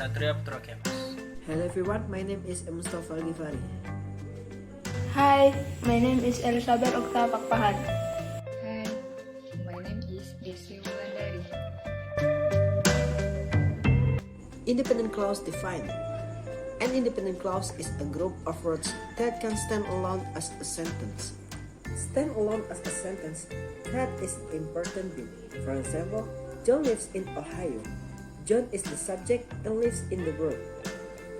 Satria Putra Kiemas. Hello everyone, my name is Musthofa Ghifari. Hi, my name is Elizabeth Octa Pakpahan. Hi, my name is Desi Wulandari. Independent clause defined. An independent clause is a group of words that can stand alone as a sentence. Stand alone as a sentence, that is important bit. For example, John lives in Ohio. John is the subject and lives in the world.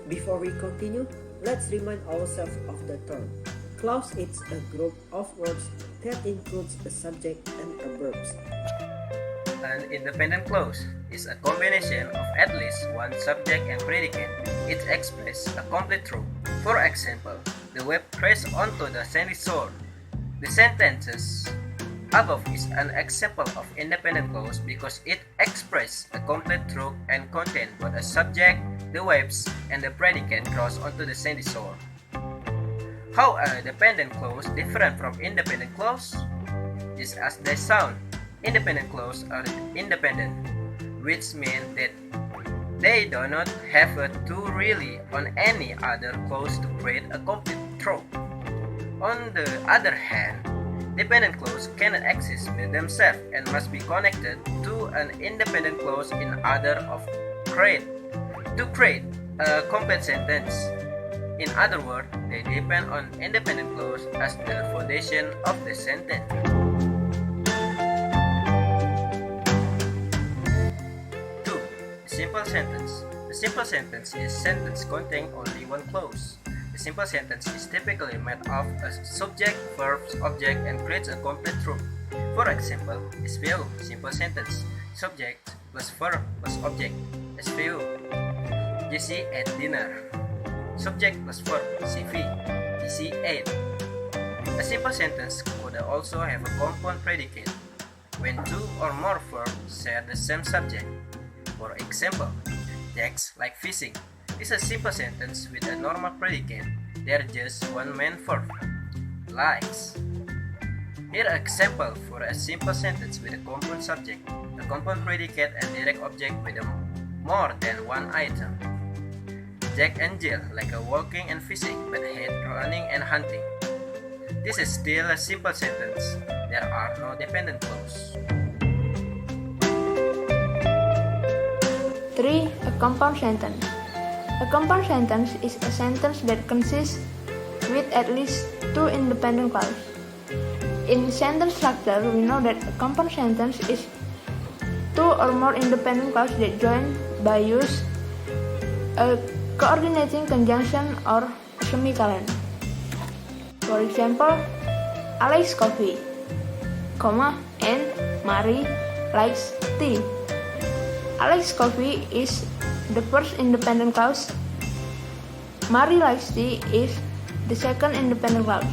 Before we continue, let's remind ourselves of the term. Clause is a group of words that includes a subject and a verb. An independent clause is a combination of at least one subject and predicate. It expresses a complete truth. For example, the wave crashed onto the sandy shore. The sentences above is an example of independent clause because it expresses a complete truth and contains both a subject, the waves, and the predicate cross onto the sandy shore. How are dependent clause different from independent clause? Just as they sound, independent clause are independent, which means that they do not have to rely on any other clause to create a complete truth. On the other hand, dependent clause cannot exist by themselves and must be connected to an independent clause in order to create a complete sentence. In other words, they depend on independent clause as the foundation of the sentence. 2. Simple sentence. The simple sentence is sentence containing only one clause. The simple sentence is typically made of a subject, verb, object, and creates a complete truth. For example, SVO, simple sentence, subject plus verb plus object. SVO, Jesse ate dinner. Subject plus verb, CV, Jesse ate. A simple sentence could also have a compound predicate when two or more verbs share the same subject. For example, Jack's like fishing is a simple sentence with a normal predicate. There's just one main verb, likes. Here an example for a simple sentence with a compound subject, a compound predicate, and direct object with more than one item. Jack and Jill like a walking and fishing but hate running and hunting. This is still a simple sentence. There are no dependent clause. 3. A compound sentence. A compound sentence is a sentence that consists with at least two independent clauses. In sentence structure, we know that a compound sentence is two or more independent clauses that join by use a coordinating conjunction or a semicolon. For example, I like coffee, and Mary likes tea. I like coffee is the first independent clause. Mary likes tea is the second independent clause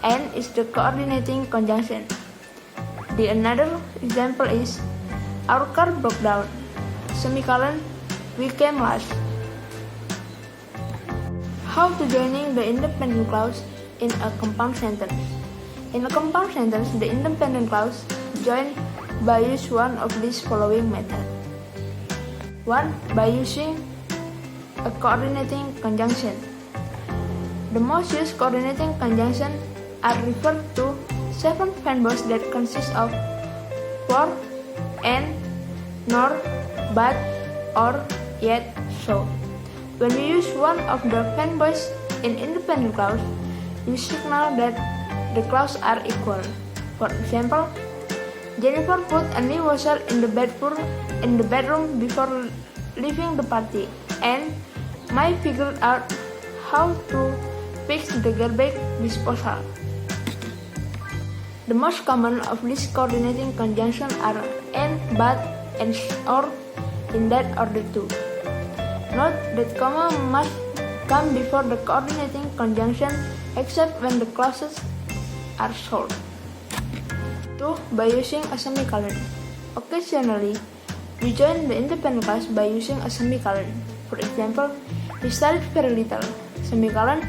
and is the coordinating conjunction. The another example is our car broke down, semicolon, we came last. How to joining the independent clause in a compound sentence? In a compound sentence, the independent clause join by use one of these following methods. 1. By using a coordinating conjunction. The most used coordinating conjunction are referred to 7 fanboys that consist of for, and, nor, but, or, yet, so. When we use one of the fanboys in independent clause, we signal that the clauses are equal. For example, Jennifer put a new washer in the bedroom before leaving the party, and Mai figured out how to fix the garbage disposal. The most common of these coordinating conjunctions are and, but, and, or, in that order too. Note that comma must come before the coordinating conjunction except when the clauses are short. 2. By using a semicolon. Occasionally, we join the independent clause by using a semicolon. For example, he studied very little, semicolon,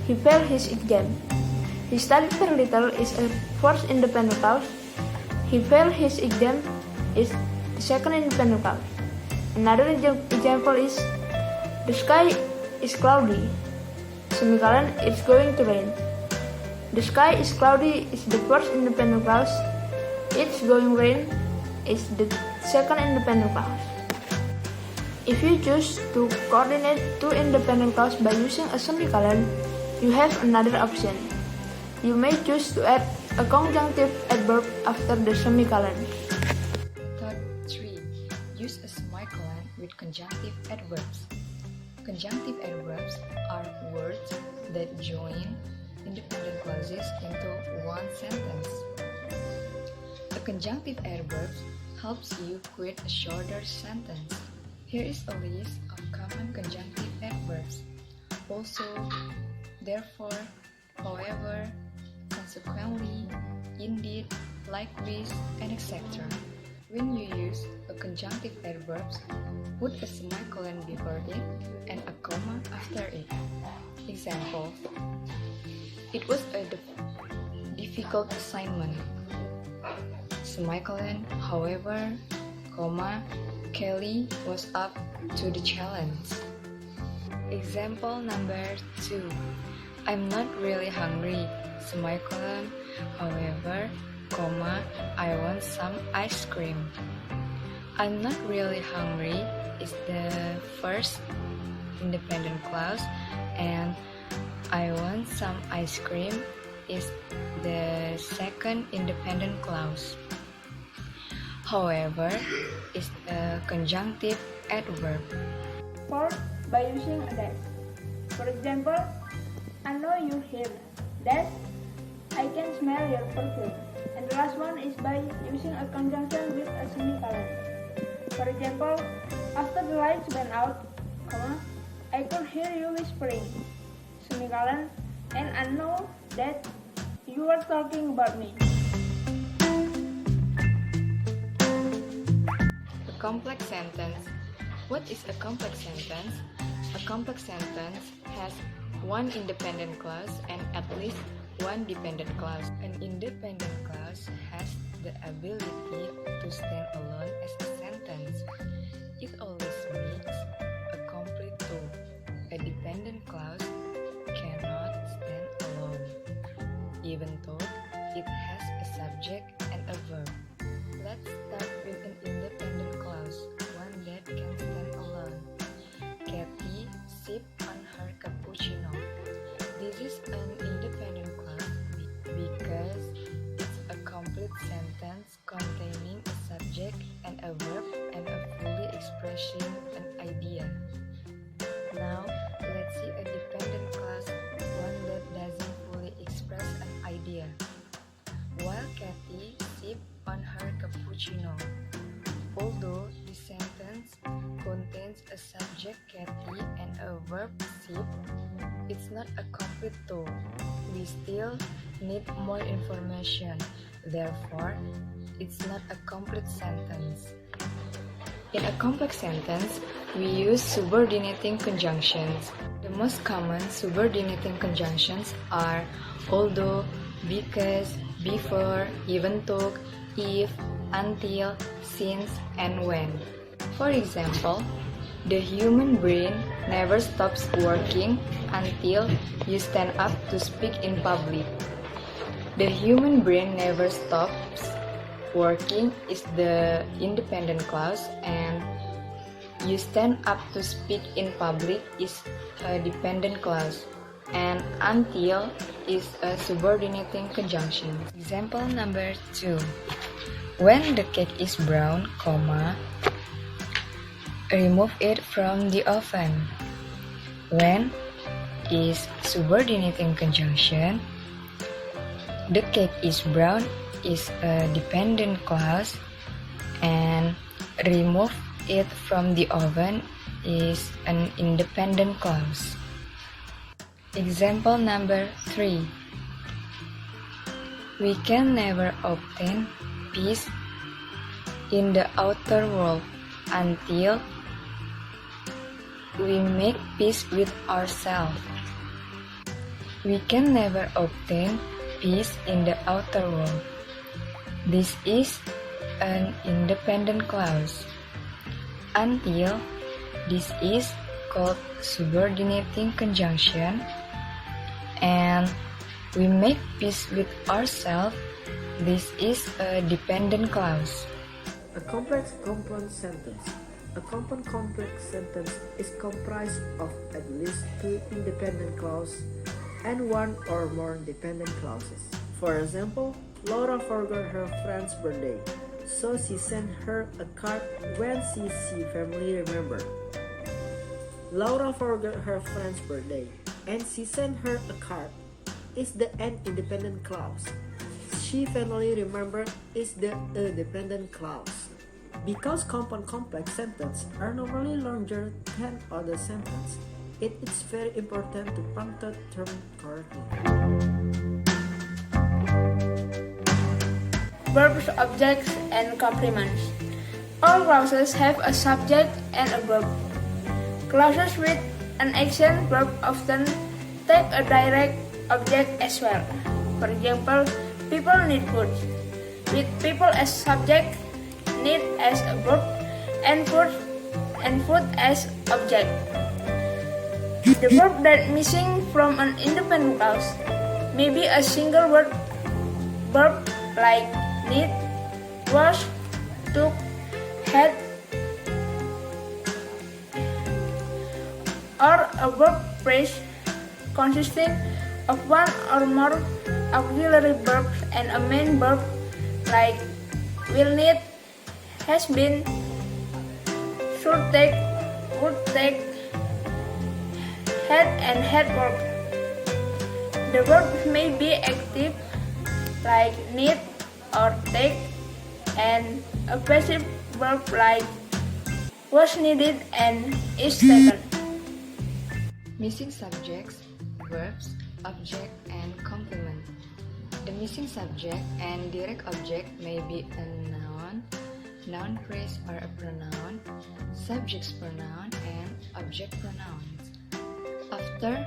he failed his exam. He studied very little is a first independent clause. He failed his exam is the second independent clause. Another example is the sky is cloudy. Semicolon, it's going to rain. The sky is cloudy is the first independent clause. It's going rain is the second independent clause. If you choose to coordinate two independent clauses by using a semicolon, you have another option. You may choose to add a conjunctive adverb after the semicolon. Thought 3. Use a semicolon with conjunctive adverbs. Conjunctive adverbs are words that join independent clauses into one sentence. A conjunctive adverb helps you create a shorter sentence. Here is a list of common conjunctive adverbs. Also, therefore, however, consequently, indeed, likewise, and etc. When you use a conjunctive adverb, put a semicolon before it and a comma after it. Example: it was a difficult assignment. Semicolon, however, comma, Kelly was up to the challenge. Example number 2. I'm not really hungry. Semicolon, however, comma, I want some ice cream. I'm not really hungry is the first independent clause, and I want some ice cream is the second independent clause. However is a conjunctive adverb. 4. By using a dash. For example, I know you're here. Dash, I can smell your perfume. And the last one is by using a conjunction with a semicolon. For example, after the lights went out, comma, I could hear you whispering. Semicolon, and I know that you are talking about me. A complex sentence. What is a complex sentence? A complex sentence has one independent clause and at least one dependent clause. An independent clause has the ability to stand alone as a sentence. It always makes a complete two. A dependent clause cannot stand alone, even though it has a subject and a verb. Let's start with an independent clause, one that can stand alone. Kathy sipped on her cappuccino. This is an independent clause because it's a complete sentence containing a subject and a verb and a fully expressing an idea. Now, let's see a dependent clause, one that doesn't fully express an idea. While Kathy sipped on her cappuccino. Although the sentence contains a subject Kathy and a verb sip, it's not a complete two. We still need more information. Therefore, it's not a complete sentence. In a complex sentence, we use subordinating conjunctions. The most common subordinating conjunctions are although, because, before, even though, if, until, since, and when. For example, the human brain never stops working until you stand up to speak in public. The human brain never stops working is the independent clause, and you stand up to speak in public is a dependent clause, and until is a subordinating conjunction. Example number 2. When the cake is brown, comma, remove it from the oven. When is subordinating conjunction. The cake is brown is a dependent clause, and remove it from the oven is an independent clause. Example number 3. We can never obtain peace in the outer world until we make peace with ourselves. We can never obtain peace in the outer world. This is an independent clause. until. This is called subordinating conjunction. And we make peace with ourselves. This is a dependent clause. A complex compound sentence. A compound complex sentence is comprised of at least two independent clauses and one or more dependent clauses. For example, Laura forgot her friend's birthday, so she sent her a card when she see family remember. Laura forgot her friend's birthday, and she sent her a card is the an independent clause. She finally remembered is the a dependent clause. Because compound complex sentences are normally longer than other sentences, it is very important to punctuate terms correctly. Verbs, objects, and complements. All clauses have a subject and a verb. Clauses with an action verb often take a direct object as well. For example, people need food. With people as subject, need as a verb, and food as object. The verb that missing from an independent clause may be a single word verb like need, was, took, had, or a verb phrase consisting of one or more auxiliary verbs and a main verb like will need, has been, should take, would take, had and had worked. The verbs may be active like need or take, and a passive verb like was needed and is taken. Missing subjects, verbs, object, and complement. The missing subject and direct object may be a noun phrase or a pronoun, subject's pronoun, and object pronouns. After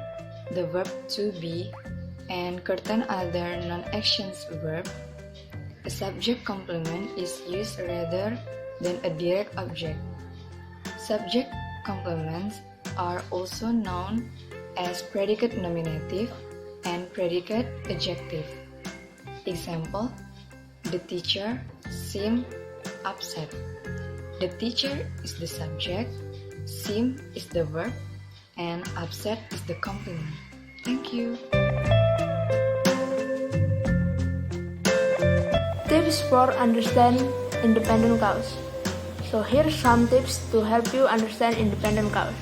the verb to be and certain other non-actions verb, a subject complement is used rather than a direct object. Subject complements are also known as predicate nominative and predicate adjective. Example, the teacher seemed upset. The teacher is the subject, seem is the verb, and upset is the complement. Thank you. Tips for understand independent clause. So here's some tips to help you understand independent clause.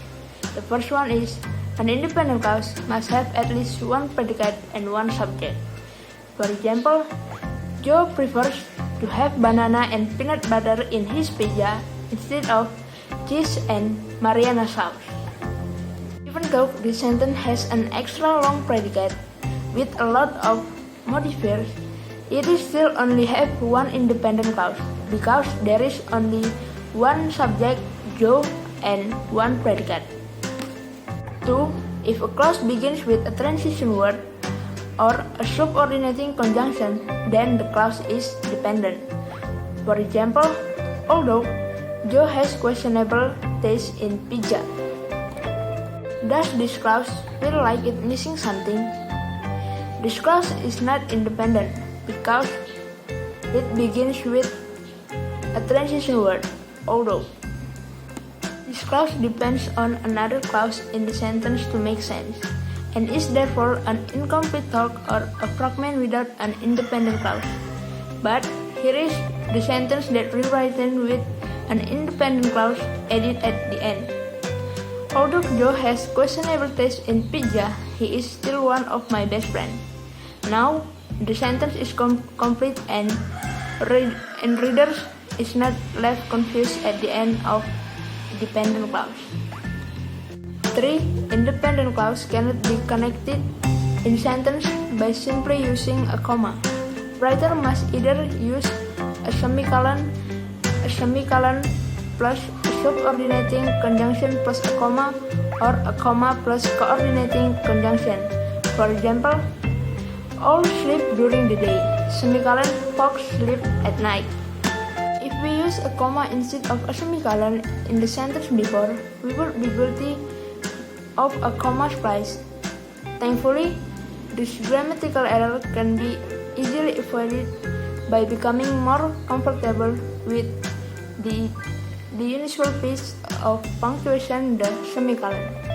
The first one is an independent clause must have at least one predicate and one subject. For example, Joe prefers to have banana and peanut butter in his pizza instead of cheese and Mariana sauce. Even though this sentence has an extra long predicate with a lot of modifiers, it is still only have one independent clause because there is only one subject, Joe, and one predicate. 2. If a clause begins with a transition word or a subordinating conjunction, then the clause is dependent. For example, although Joe has questionable taste in pizza. Does this clause feel like it missing something? This clause is not independent because it begins with a transition word, although. This clause depends on another clause in the sentence to make sense, and is therefore an incomplete talk or a fragment without an independent clause. But here is the sentence that rewritten with an independent clause added at the end. Although Joe has questionable taste in pizza, he is still one of my best friends. Now, the sentence is complete and readers is not left confused at the end of dependent clause. 3. Independent clause cannot be connected in sentence by simply using a comma. Writer must either use a semicolon plus a subordinating conjunction plus a comma, or a comma plus coordinating conjunction. For example, all sleep during the day, semicolon, fox sleep at night. If we use a comma instead of a semicolon in the sentence before, we would be guilty of a comma splice. Thankfully, this grammatical error can be easily avoided by becoming more comfortable with the usual piece of punctuation, the semicolon.